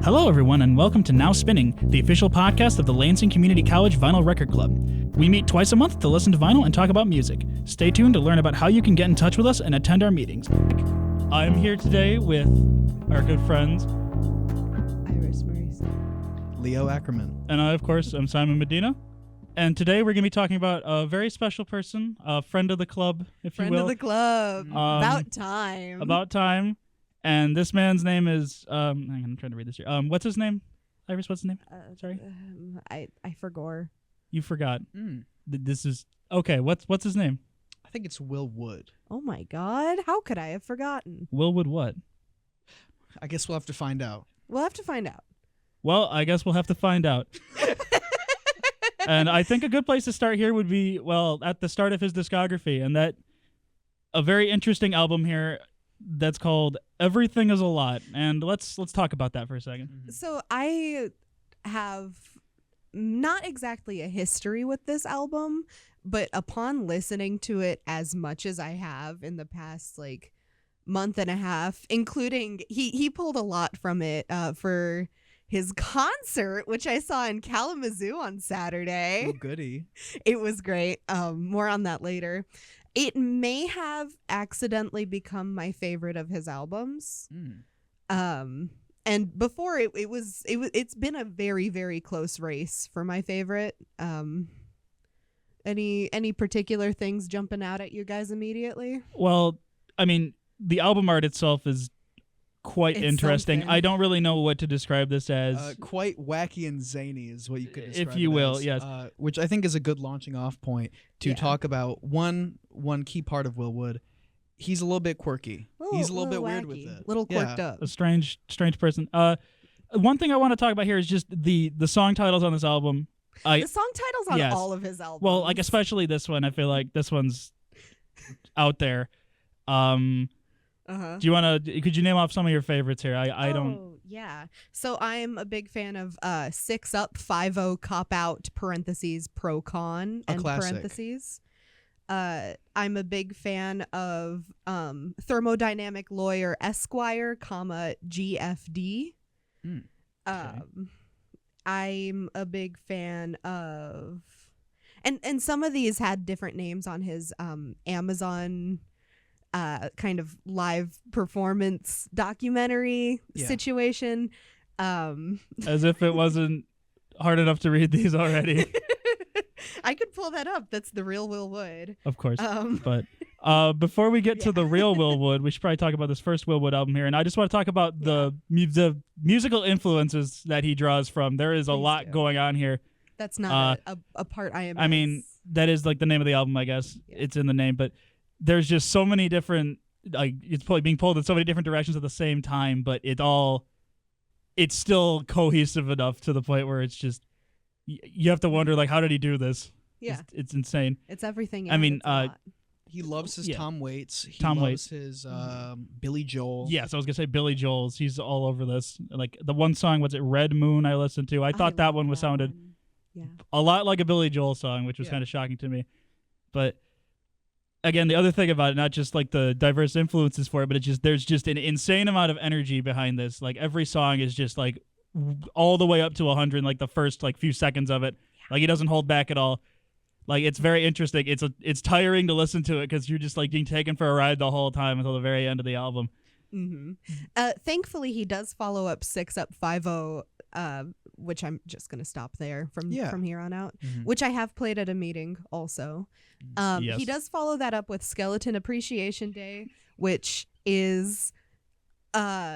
Hello, everyone, and welcome to Now Spinning, the official podcast of the Lansing Community College Vinyl Record Club. We meet twice a month to listen to vinyl and talk about music. Stay tuned to learn about how you can get in touch with us and attend our meetings. I'm here today with our good friends, Marisi. Leo Ackerman. And I, of course, am Simon Medina. And today we're going to be talking about a very special person, a friend of the club, if you will. Friend of the club. About time. About time. And this man's name is, hang on, I'm trying to read this here. What's his name? Iris, what's his name? Sorry? I forgot. You forgot. This is, okay, what's his name? I think it's Will Wood. Oh my God. How could I have forgotten? Will Wood what? I guess we'll have to find out. We'll have to find out. Well, I guess we'll have to find out. And I think a good place to start here would be, well, at the start of his discography, and that a very interesting album here that's called Everything Is a Lot. And let's talk about that for a second. So I have not exactly a history with this album, but upon listening to it as much as I have in the past month and a half, including he pulled a lot from it for his concert, which I saw in Kalamazoo on Saturday. Oh, goody. It was great. More on that later. It may have accidentally become my favorite of his albums. And before it's been a very, very close race for my favorite. Any particular things jumping out at you guys immediately? Well, I mean, the album art itself is quite It's interesting. something. I don't really know what to describe this as. Quite wacky and zany is what you could describe If you it will, as, yes. Which I think is a good launching off point to Yeah. talk about one key part of Will Wood. He's a little bit quirky. He's a little bit weird with wacky, it. little quirked Yeah. up. A strange person. One thing I want to talk about here is just the song titles on this album. The song titles on yes. all of his albums. Well, especially this one. I feel like this one's out there. Uh-huh. Do you want to? Could you name off some of your favorites here? I don't. Oh, yeah. So I'm a big fan of 6 Up, 5-0, Cop Out, parentheses, Pro Con, A and classic. parentheses. I'm a big fan of Thermodynamic Lawyer Esquire, comma, GFD. Okay. I'm a big fan of... And some of these had different names on his Amazon kind of live performance documentary situation. As if it wasn't hard enough to read these already. I could pull that up. That's the real Will Wood. Of course. But before we get to the real Will Wood, we should probably talk about this first Will Wood album here. And I just want to talk about the musical influences that he draws from. There is a lot going on here. That's not a part I am. I mean, that is like the name of the album, I guess. Yeah. It's in the name, but there's just so many different, it's probably being pulled in so many different directions at the same time, but it's still cohesive enough to the point where it's just, you have to wonder, how did he do this? Yeah. It's insane. It's everything. I mean, it's a lot. He loves his Yeah. Tom Waits. He Tom loves his Billy Joel. Yes, I was going to say Billy Joel's. He's all over this. Like the one song, was it Red Moon I listened to? I thought that love one was sounded one. Yeah. a lot like a Billy Joel song, which was Yeah. kind of shocking to me. But again, the other thing about it, not just like the diverse influences for it, but it's just there's just an insane amount of energy behind this. Like every song is just like all the way up to 100, like the first few seconds of it. Like he doesn't hold back at all. Like it's very interesting. It's tiring to listen to it because you're just being taken for a ride the whole time until the very end of the album. Mm-hmm. Thankfully, he does follow up 6 Up, 5-0, which I'm just gonna stop there from here on out. Mhm. Which I have played at a meeting also. Yes. He does follow that up with Skeleton Appreciation Day, which is less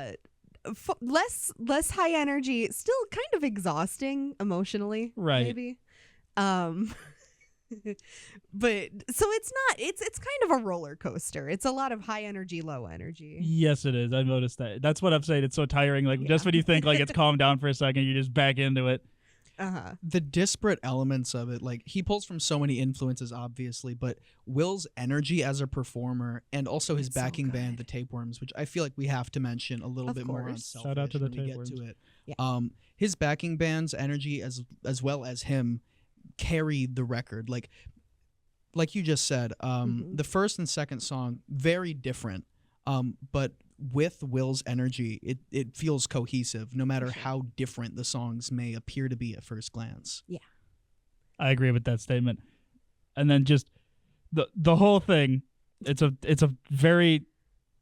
high energy, still kind of exhausting emotionally, Right. maybe. But so it's kind of a roller coaster. It's a lot of high energy, low energy. Yes, it is. I've noticed that. That's what I'm saying. It's so tiring. Just when you think it's calmed down for a second, you just back into it. The disparate elements of it, he pulls from so many influences, obviously, but Will's energy as a performer and also his It's so band, good. the Tapeworms, which I feel like we have to mention a little Of bit more on course. Selfish Shout out to the when we get Tapeworms. to it. Yeah. His backing band's energy as well as him carried the record. Like you just said, the first and second song, very different, but with Will's energy, it feels cohesive, no matter For sure. how different the songs may appear to be at first glance. I agree with that statement. And then just the whole thing, it's a very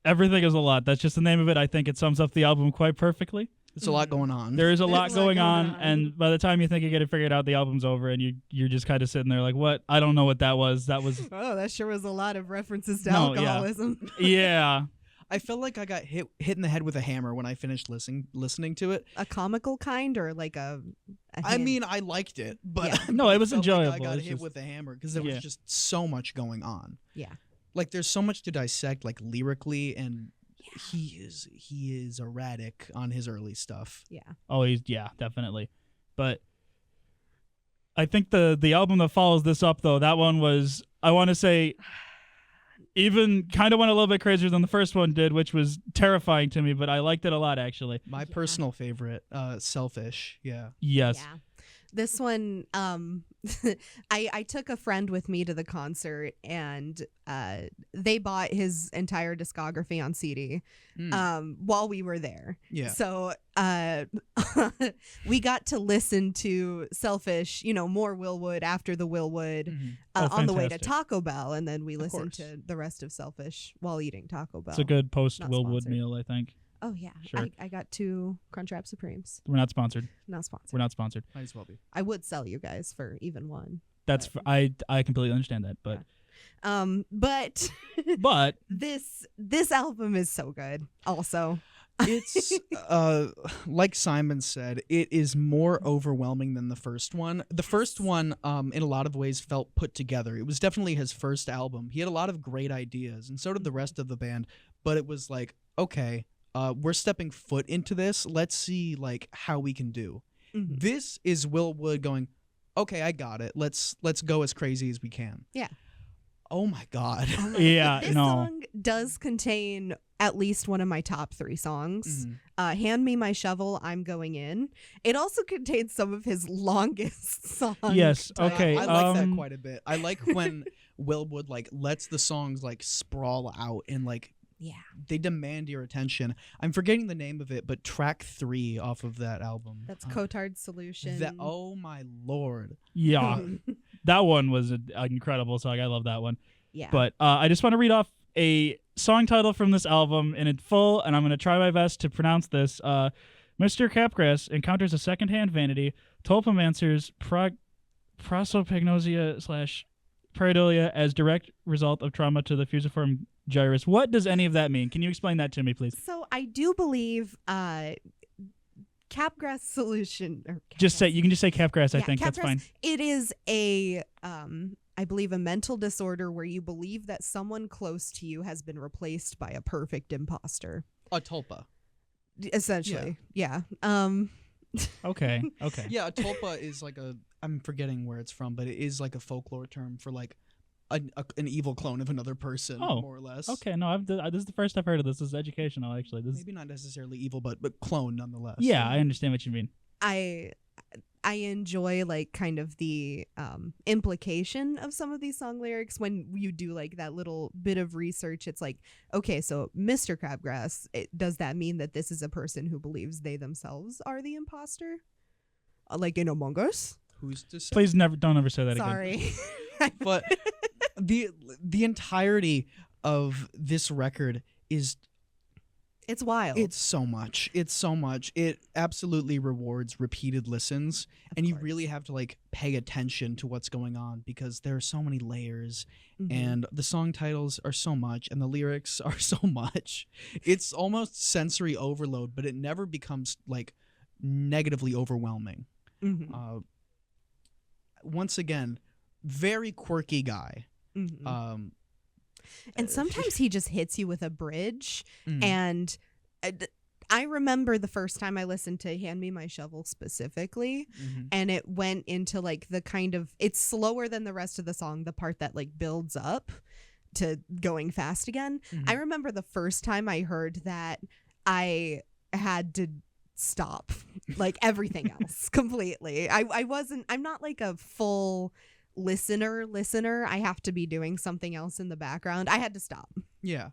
everything is a lot. That's just the name of it. I think it sums up the album quite perfectly. There's a lot going on. There is a There's lot a lot going going on, on. and by the time you think you get it figured out, the album's over, and you're just kind of sitting there like, what? I don't know what that was. That was Oh, that sure was a lot of references to No, yeah. alcoholism. yeah. I felt like I got hit in the head with a hammer when I finished listening to it. A comical kind or like a I mean, I liked it, but Yeah. No, it was felt like enjoyable. I got It's hit just- with a hammer because there Yeah. was just so much going on. Yeah. Like there's so much to dissect, like lyrically, and he is erratic on his early stuff. Yeah. Oh, definitely. But I think the album that follows this up, though, that one was, I want to say, even kind of went a little bit crazier than the first one did, which was terrifying to me, but I liked it a lot, actually. My Yeah. personal favorite, Selfish. Yeah. Yes. Yeah. This one, I took a friend with me to the concert, and they bought his entire discography on CD while we were there. Yeah. So we got to listen to Selfish, more Willwood after the Willwood Mhm. Oh, on the way to fantastic. Taco Bell, and then we listened course. to the rest of Selfish while eating Taco Bell. It's a good post Not Willwood sponsored. meal, I think. Oh yeah, Sure. I got 2 Crunchwrap Supremes. We're not sponsored. Not sponsored. We're not sponsored. Might as well be. I would sell you guys for even one. That's I completely understand that, but But but this album is so good. Also, It's like Simon said, it is more overwhelming than the first one. The first one, in a lot of ways, felt put together. It was definitely his first album. He had a lot of great ideas, and so did the rest of the band. But it was like, okay, we're stepping foot into this. Let's see like how we can do. Mhm. This is Will Wood going, okay, I got it. Let's go as crazy as we can. Yeah. Oh my God. yeah, this no. song does contain at least one of my top 3 songs. Mhm. Hand Me My Shovel, I'm Going In. It also contains some of his longest songs. Yes, titled. okay, I like that um, quite a bit. I like when Will Wood like lets the songs like sprawl out and like Yeah. they demand your attention. I'm forgetting the name of it, but track 3 off of that album. That's Cotard's Solution. That, oh my lord. Yeah. That one was an incredible song. I love that one. Yeah. But I just want to read off a song title from this album in full, and I'm going to try my best to pronounce this. Mr. Capgrass encounters a secondhand vanity. Tulpomancer's prosopagnosia / pareidolia as direct result of trauma to the fusiform gyrus. What does any of that mean? Can you explain that to me, please? So I do believe Capgrass Solution. Or Just say Capgrass- you can just say Capgrass. I Yeah, think that's Capgrass- fine. It is a I believe a mental disorder where you believe that someone close to you has been replaced by a perfect imposter. A tulpa. Essentially. Yeah. Okay. Yeah, a tulpa is like I'm forgetting where it's from, but it is like a folklore term for like an evil clone of another person, Oh, more or less. Okay. No, this is the first I've heard of this. This is educational, actually. This is, Maybe not necessarily evil, but clone nonetheless. yeah, I understand what you mean. I enjoy like kind of the implication of some of these song lyrics when you do like that little bit of research. It's like, okay, so Mr. Crabgrass, does that mean that this is a person who believes they themselves are the imposter? Like in Among Us? Who's to say? Please don't ever say that again. Sorry. But the entirety of this record is It's wild. it's so much. It's so much. It absolutely rewards repeated listens, and you course. really have to like pay attention to what's going on because there are so many layers, Mhm. and the song titles are so much, and the lyrics are so much. It's almost sensory overload, but it never becomes like negatively overwhelming. Mhm. Once again, very quirky guy. Mhm. And sometimes he just hits you with a bridge. Mm. And I remember the first time I listened to Hand Me My Shovel specifically, Mhm. and it went into like the kind of, it's slower than the rest of the song, the part that like builds up to going fast again. Mhm. I remember the first time I heard that, I had to stop like everything else completely. I'm not like a full listener. I have to be doing something else in the background. I had to stop. Yeah.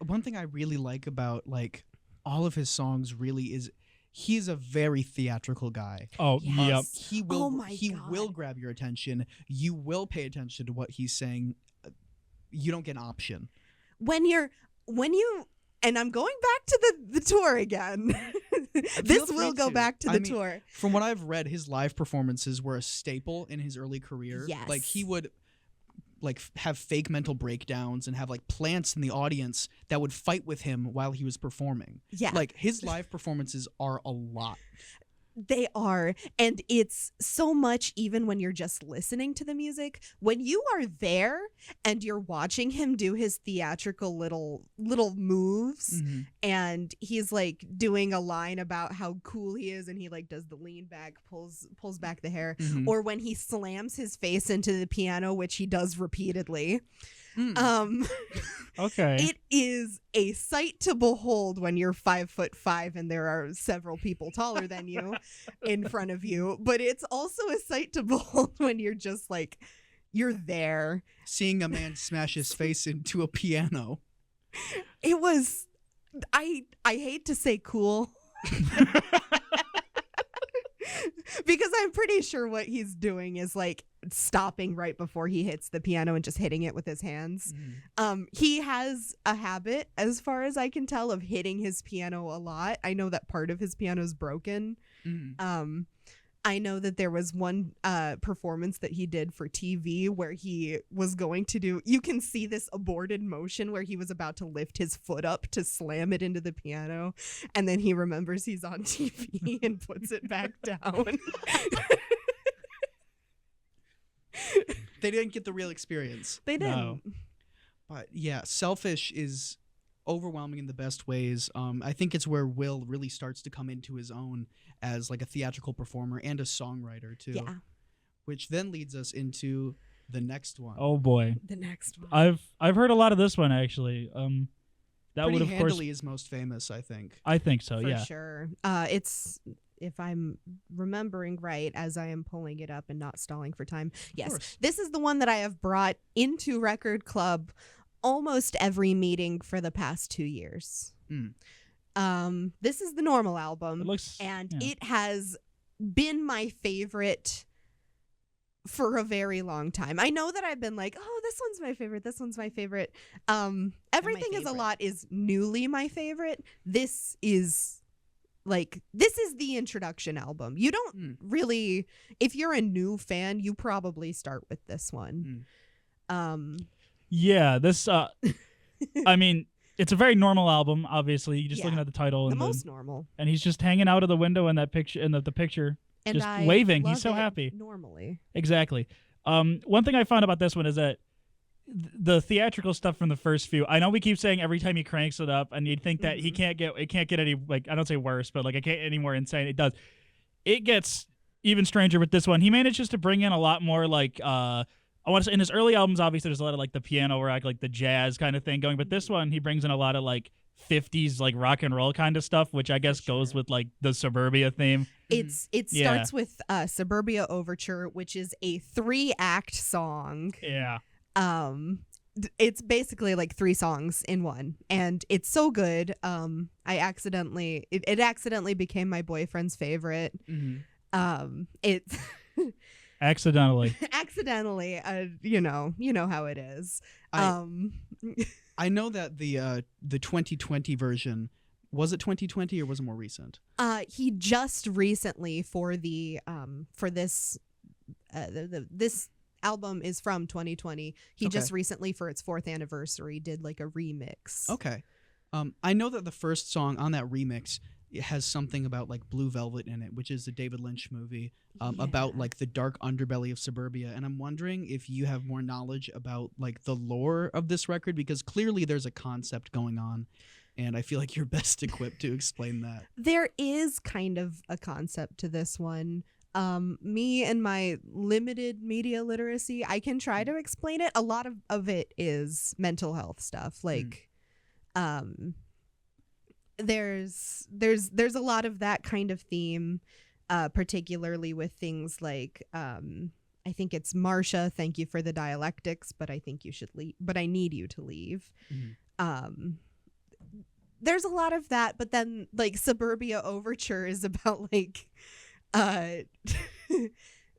one thing I really like about like all of his songs really is he's a very theatrical guy. Oh, yep. He will Oh my he God. will grab your attention. You will pay attention to what he's saying. You don't get an option. When you and I'm going back to the tour again. This Feel will free go to. back to I the mean, tour. From what I've read, his live performances were a staple in his early career. Yes. Like he would like have fake mental breakdowns and have like plants in the audience that would fight with him while he was performing. Yeah. Like his live performances are a lot. They are. And it's so much even when you're just listening to the music. When you are there and you're watching him do his theatrical little moves Mm-hmm. and he's like doing a line about how cool he is and he like does the lean back, pulls back the hair. Mhm. Or when he slams his face into the piano, which he does repeatedly. Mm. Okay. It is a sight to behold when you're 5'5" and there are several people taller than you in front of you. But it's also a sight to behold when you're just like, you're there. Seeing a man smash his face into a piano. It was, I hate to say cool. Because I'm pretty sure what he's doing is like stopping right before he hits the piano and just hitting it with his hands. He has a habit, as far as I can tell, of hitting his piano a lot. I know that part of his piano is broken. Mm. I know that there was one performance that he did for TV where he was going to do, you can see this aborted motion where he was about to lift his foot up to slam it into the piano, and then he remembers he's on TV and puts it back down. They didn't get the real experience. They didn't. No. But yeah, Selfish is overwhelming in the best ways. I think it's where Will really starts to come into his own as like a theatrical performer and a songwriter too. Yeah. Which then leads us into the next one. Oh boy. The next one. I've heard a lot of this one actually. That Pretty would of course Handily is most famous, I think. I think so, For yeah. sure. It's, if I'm remembering right, as I am pulling it up and not stalling for time. Yes, course. this is the one that I have brought into Record Club almost every meeting for the past 2 years. This is the Normal album, It looks and yeah. it has been my favorite for a very long time. I know that I've been like, oh, this one's my favorite, this one's my favorite. Everything is a favorite. lot is newly my favorite. This is the introduction album. You don't really, if you're a new fan, you probably start with this one. Yeah, this I mean, it's a very normal album, obviously. You're just looking Yeah. at the title The and most normal. and he's just hanging out of the window in that picture in the picture. And just I waving. He's love so it happy. Normally. Exactly. One thing I found about this one is that the theatrical stuff from the first few, I know we keep saying every time he cranks it up, and you'd think that it can't get any, like, I don't say worse, but like it can't any more insane. It does. It gets even stranger with this one. He manages to bring in a lot more like I want to say in his early albums, obviously there's a lot of like the piano rock, like the jazz kind of thing going, but this one he brings in a lot of like 50s like rock and roll kind of stuff, which I guess goes with like the Suburbia theme. It Yeah. starts with Suburbia Overture, which is a 3-act song. Yeah. It's basically like 3 songs in one, and it's so good. It accidentally became my boyfriend's favorite. It's Accidentally. accidentally, you know how it is. I know that the 2020 version, was it 2020 or was it more recent? He just recently for the for this this album is from 2020. He just recently, for its 4th anniversary, did like a remix. Okay. I know that the first song on that remix, it has something about like Blue Velvet in it, which is a David Lynch movie about like the dark underbelly of suburbia. And I'm wondering if you have more knowledge about like the lore of this record, because clearly there's a concept going on, and I feel like you're best equipped to explain that. There is kind of a concept to this one. Me and my limited media literacy, I can try to explain it. A lot of it is mental health stuff. Like, there's a lot of that kind of theme, particularly with things like, I think it's Marcia, thank you for the dialectics, but I think you should leave, but I need you to leave. there's a lot of that, but then like Suburbia Overture is about like uh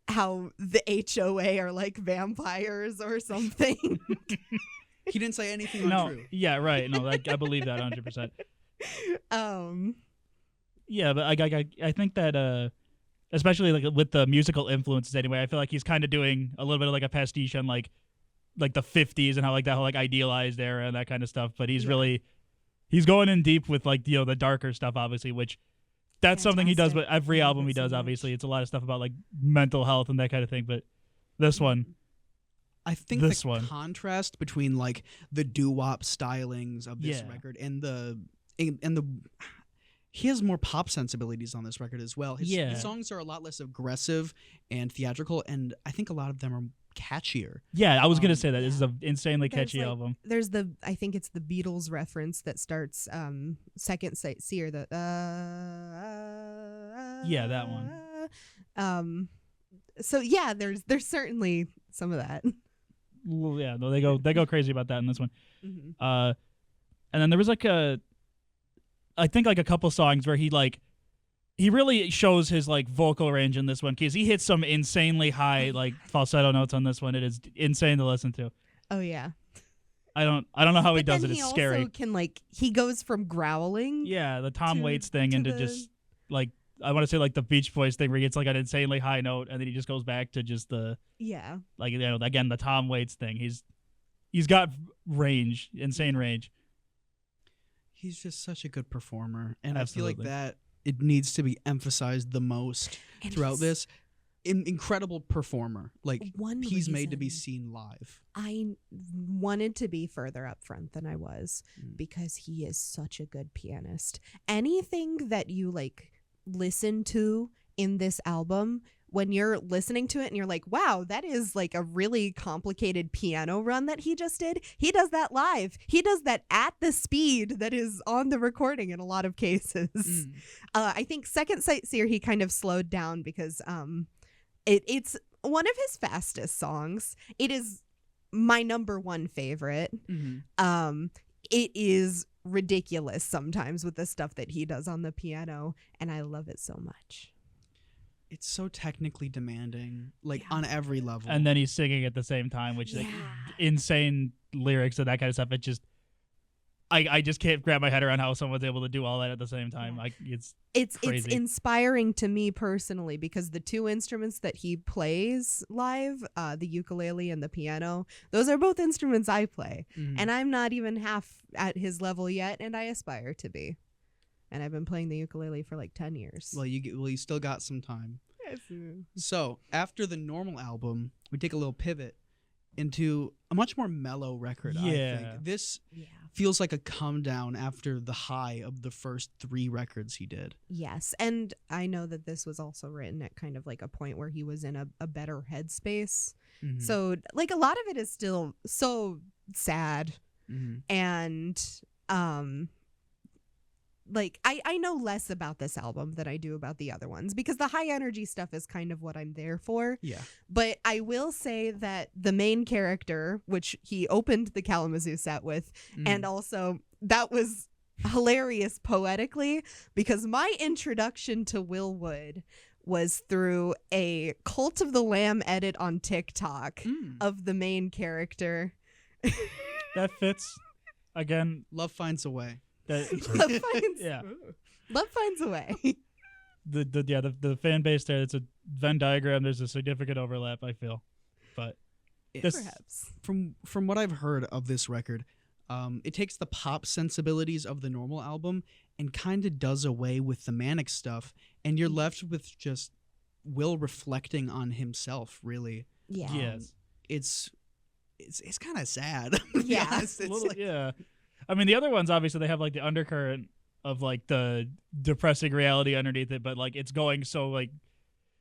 how the HOA are like vampires or something. He didn't say anything No, untrue. yeah, right. No, I believe that 100%. Yeah, but I think that especially like with the musical influences anyway, I feel like he's kind of doing a little bit of like a pastiche on like the 50s and how like that whole like idealized era and that kind of stuff, but he's going in deep with like the darker stuff obviously, which that's something he does with every album he does. Obviously, it's a lot of stuff about like mental health and that kind of thing, but this one, I think contrast between like the doo-wop stylings of this record and the he has more pop sensibilities on this record as well. His songs are a lot less aggressive and theatrical, and I think a lot of them are catchier. Yeah, I was gonna say that this is an insanely catchy album. There's I think it's the Beatles reference that starts Second Seer, the that one. So yeah, there's certainly some of that. Well, yeah, no, they go crazy about that in this one. Mm-hmm. And then there was like I think like a couple songs where he really shows his like vocal range in this one, because he hits some insanely high like falsetto notes on this one. It is insane to listen to. Oh yeah. I don't know how he does it. He It's scary. also can he goes from growling. Yeah, the Tom Waits thing into just like, I want to say like the Beach Boys thing where he gets like an insanely high note and then he just goes back to just the like, again, the Tom Waits thing. He's got range, insane range. He's just such a good performer, and Absolutely. I feel like that it needs to be emphasized the most throughout this. Incredible performer. Like, he's made to be seen live. I wanted to be further up front than I was because he is such a good pianist. Anything that you like listen to in this album, when you're listening to it and you're like, wow, that is like a really complicated piano run that he just did. He does that live. He does that at the speed that is on the recording in a lot of cases. I think Second Sightseer, he kind of slowed down because it's one of his fastest songs. It is my number one favorite. It is ridiculous sometimes with the stuff that he does on the piano, and I love it so much. It's so technically demanding, like on every level. And then he's singing at the same time, which like insane lyrics and that kind of stuff. It just, I just can't grab my head around how someone's able to do all that at the same time. Like it's crazy. It's inspiring to me personally because the two instruments that he plays live, the ukulele and the piano, those are both instruments I play, and I'm not even half at his level yet, and I aspire to be. And I've been playing the ukulele for like 10 years. Well, you still got some time. Yes. So after the normal album, we take a little pivot into a much more mellow record. I think this feels like a come down after the high of the first 3 records he did. Yes, and I know that this was also written at kind of like a point where he was in a better headspace. So like a lot of it is still so sad, and like I know less about this album than I do about the other ones because the high energy stuff is kind of what I'm there for. Yeah. But I will say that the main character, which he opened the Kalamazoo set with, and also that was hilarious poetically because my introduction to Will Wood was through a Cult of the Lamb edit on TikTok of the main character. That fits. Again, love finds a way. Love finds a way. The fan base there, it's a Venn diagram. There's a significant overlap, I feel, but perhaps from what I've heard of this record, it takes the pop sensibilities of the normal album and kind of does away with the manic stuff, and you're left with just Will reflecting on himself. Really, yes, it's kind of sad. It's yeah. I mean, the other ones, obviously, they have, like, the undercurrent of, like, the depressing reality underneath it, but, like, it's going so, like,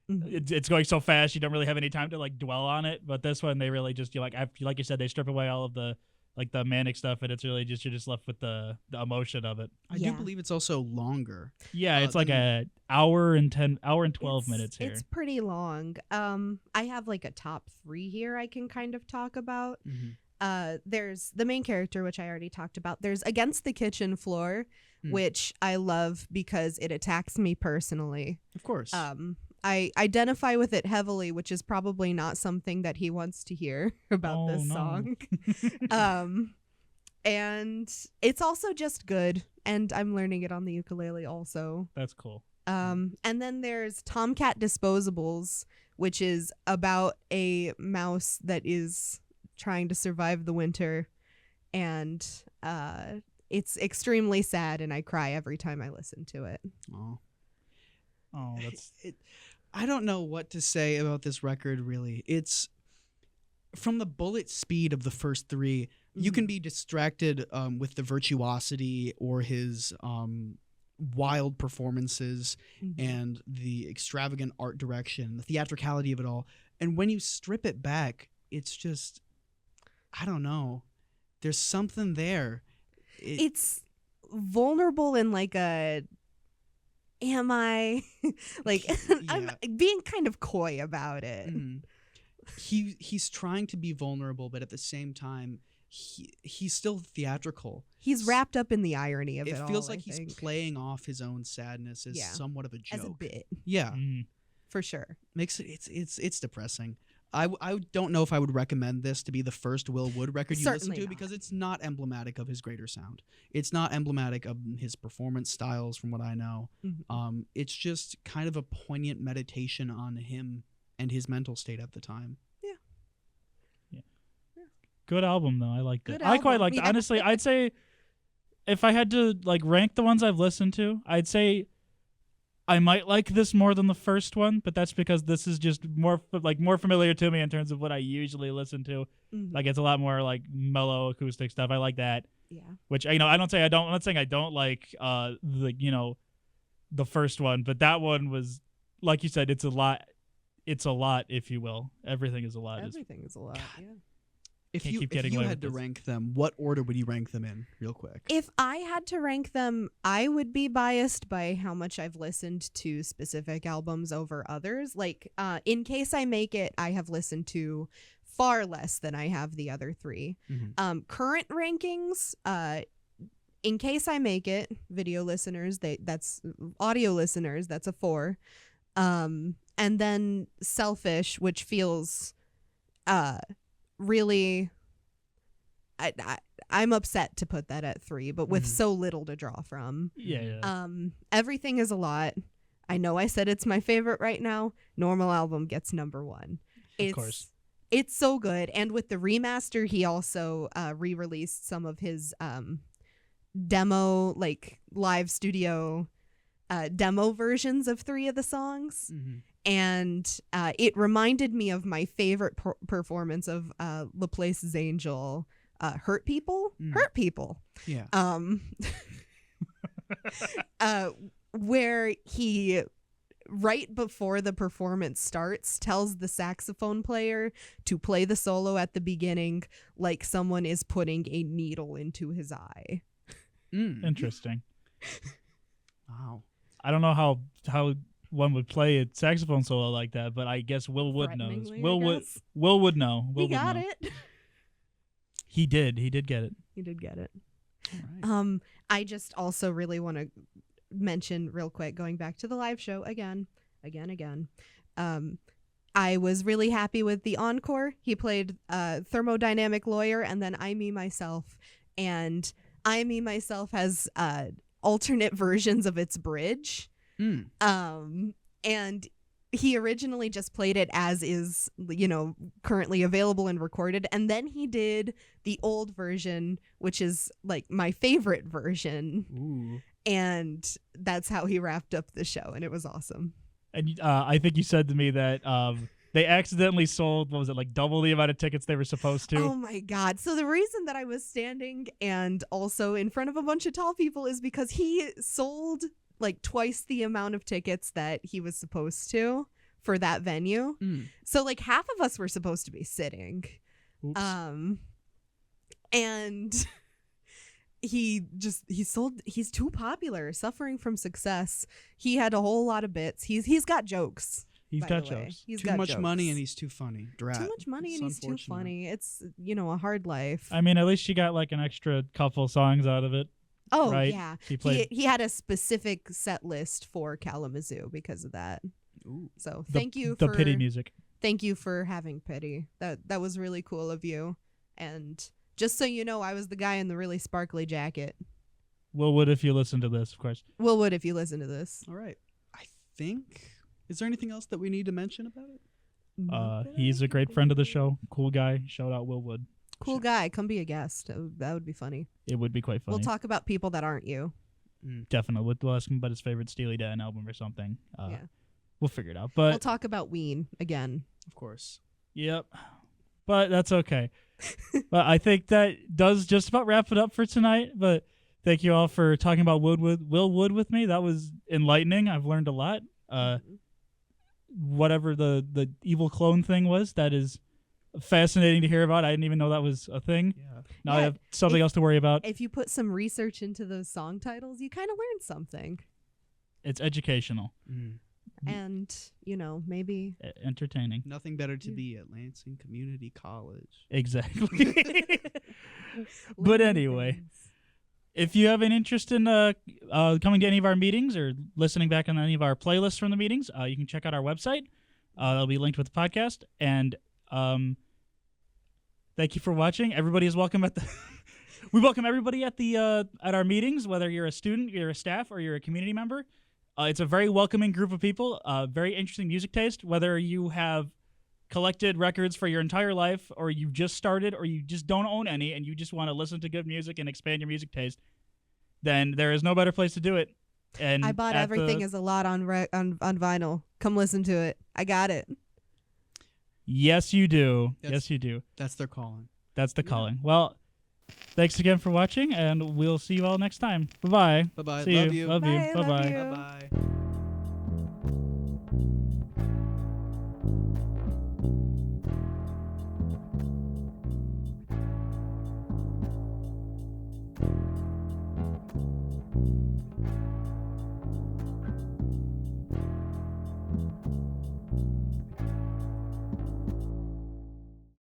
it's going so fast, you don't really have any time to, like, dwell on it. But this one, they really just, like you said, they strip away all of the, like, the manic stuff, and it's really just, you're just left with the emotion of it. I do believe it's also longer. Yeah, it's like an hour and 12 minutes here. It's pretty long. I have, like, a top 3 here I can kind of talk about. there's the main character, which I already talked about. There's Against the Kitchen Floor, which I love because it attacks me personally. Of course. I identify with it heavily, which is probably not something that he wants to hear about this song. And it's also just good, and I'm learning it on the ukulele also. That's cool. And then there's Tomcat Disposables, which is about a mouse that is trying to survive the winter, and it's extremely sad, and I cry every time I listen to it. Oh, that's I don't know what to say about this record, really. It's from the bullet speed of the first three. You can be distracted with the virtuosity or his wild performances and the extravagant art direction, the theatricality of it all. And when you strip it back, it's just, I don't know. There's something there. It's vulnerable in like a, am I like I'm being kind of coy about it. He's trying to be vulnerable, but at the same time he's still theatrical. He's wrapped up in the irony of it. It feels like he's playing off his own sadness as somewhat of a joke. As a bit. Yeah. For sure. Makes it's depressing. I don't know if I would recommend this to be the first Will Wood record you Certainly listen to not. because it's not emblematic of his greater sound. It's not emblematic of his performance styles from what I know. It's just kind of a poignant meditation on him and his mental state at the time. good album though. I liked Good it. I quite album, liked it. yeah. Honestly, I'd say if I had to like rank the ones I've listened to, I'd say I might like this more than the first one, but that's because this is just more familiar to me in terms of what I usually listen to. Like it's a lot more like mellow acoustic stuff. I like that. Yeah. Which I'm not saying I don't like the first one, but that one was, like you said, it's a lot, if you will. Everything is a lot. Everything is a lot. Yeah. If Can't you keep getting had away to with this. rank them, what order would you rank them in, real quick? If I had to rank them, I would be biased by how much I've listened to specific albums over others. Like, In Case I Make It, I have listened to far less than I have the other three. Current rankings, In Case I Make It, video listeners, that's audio listeners, that's a 4. And then Selfish, which feels really, I'm upset to put that at 3, but with so little to draw from. Yeah. Everything is a lot. I know I said it's my favorite right now. Normal Album gets number 1. Of course. It's so good. And with the remaster, he also re-released some of his demo, like live studio demo versions of 3 of the songs. And it reminded me of my favorite performance of Laplace's Angel, Hurt People. Hurt People. Yeah. Where he, right before the performance starts, tells the saxophone player to play the solo at the beginning like someone is putting a needle into his eye. Interesting. Wow. I don't know how one would play a saxophone solo like that, but I guess Will Wood knows. Threateningly, Will would know. He got it. He did get it. He did get it. All right. I just also really want to mention real quick, going back to the live show again. I was really happy with the encore. He played Thermodynamic Lawyer and then I Me Myself. And I Me Myself has alternate versions of its bridge. And he originally just played it as is, currently available and recorded. And then he did the old version, which is like my favorite version. Ooh. And that's how he wrapped up the show. And it was awesome. And I think you said to me that they accidentally sold, what was it, like double the amount of tickets they were supposed to? Oh my God. So the reason that I was standing and also in front of a bunch of tall people is because he sold like twice the amount of tickets that he was supposed to for that venue. So like half of us were supposed to be sitting. Oops. And he's too popular, suffering from success. He had a whole lot of bits. He's got jokes. He's by got the way. jokes. He's Too got much money jokes. and he's too funny. Drat. Too much money It's and he's too unfortunate. funny. It's a hard life. I mean, at least she got like an extra couple songs out of it. Oh right? yeah, He played he had a specific set list for Kalamazoo because of that. Ooh. So the, thank you the for pity music. Thank you for having pity. That was really cool of you. And just so you know, I was the guy in the really sparkly jacket. Will Wood, if you listen to this, of course. Will Wood, if you listen to this. All right. I think. Is there anything else that we need to mention about it? He's a great friend of the show. Cool guy. Shout out Will Wood. Cool guy. Come be a guest. That would be funny. It would be quite funny. We'll talk about people that aren't you. Definitely. We'll ask him about his favorite Steely Dan album or something. Yeah. We'll figure it out. But We'll talk about Ween again. Of course. Yep. But that's okay. But I think that does just about wrap it up for tonight. But thank you all for talking about Will Wood with me. That was enlightening. I've learned a lot. Whatever the evil clone thing was, that is fascinating to hear about. I didn't even know that was a thing. Yeah. Now I have something else to worry about. If you put some research into those song titles, you kind of learn something. It's educational. And, maybe. Entertaining. Nothing better to be at Lansing Community College. Exactly. But learning anyway. things. If you have an interest in coming to any of our meetings or listening back on any of our playlists from the meetings, you can check out our website. That'll be linked with the podcast. And thank you for watching. Everybody is welcome at the. We welcome everybody at the at our meetings, whether you're a student, you're a staff, or you're a community member. It's a very welcoming group of people. Very interesting music taste. Whether you have collected records for your entire life, or you just started, or you just don't own any, and you just want to listen to good music and expand your music taste, then there is no better place to do it. And I bought Everything Is a Lot on vinyl. Come listen to it. I got it. Yes, you do. Yes. Yes, you do. That's their calling. That's the calling. Well, thanks again for watching, and we'll see you all next time. Bye-bye. Bye-bye. See Love you. you. Love Bye, you. love Bye-bye. you. Bye-bye.